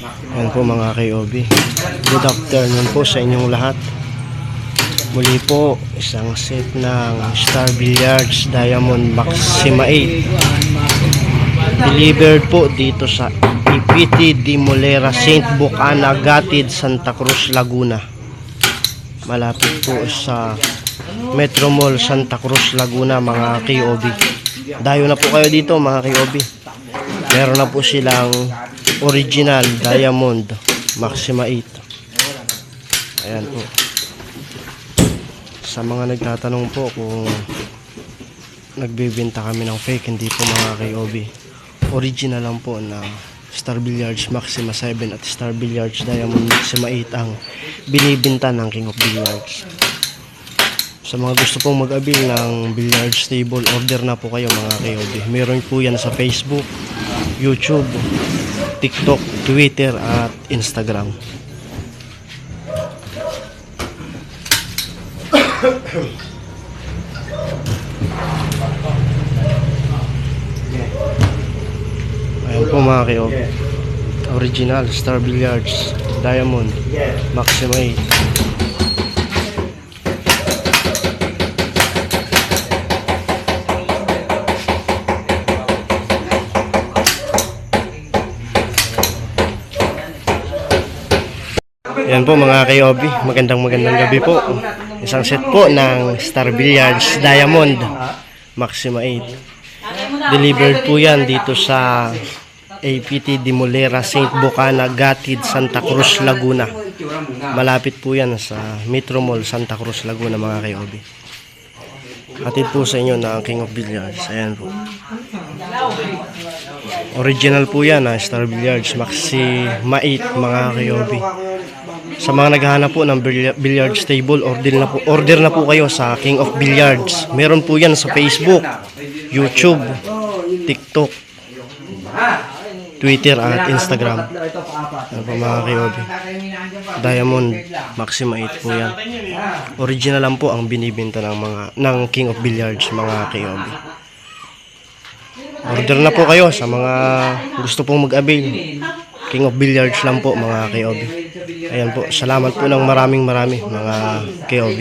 Ayan po mga KOB. Good afternoon po sa inyong lahat. Muli po isang set ng Star Billiards Diamond Maxima 8. Delivered po dito sa EPT Dimolera St. Bocana Gatid, Santa Cruz, Laguna. Malapit po sa Metro Mall, Santa Cruz, Laguna mga KOB. Dayo na po kayo dito mga KOB. Meron na po silang original Diamond Maxima 8. Ayan po. Sa mga nagtatanong po kung nagbebenta kami ng fake, hindi po mga KOB. Original lang po na Star Billiards Maxima 7 at Star Billiards Diamond Maxima 8 ang binibenta ng King of Billiards. Sa mga gusto pong mag-abil ng billiards table, order na po kayo mga KOB. Meron po yan sa Facebook, YouTube, TikTok, Twitter at Instagram. Ayan po mga KOB. Original Star Billiards Diamond Maxima 8. Yan po mga KOB, magandang gabi po. Isang set po ng Star Billiards Diamond Maxima 8. Delivered po yan dito sa APT Dimolera St. Bocana Gatid, Santa Cruz, Laguna. Malapit po yan sa Metro Mall, Santa Cruz, Laguna mga KOB. Hatid po sa inyo na ang King of Billiards. Ayan po. Original po yan na Star Billiards Maxima 8 mga KOB. Sa mga naghahanap po ng billiards table, order na po kayo sa King of Billiards. Meron po yan sa Facebook, YouTube, TikTok, Twitter at Instagram. Ano po mga KOB? Diamond Maxima 8 po yan. Original lang po ang binibenta ng King of Billiards mga KOB. Order na po kayo sa mga gusto pong mag-avail. King of Billiards lang po mga KOB. Ayan po, salamat po ng marami mga KOB.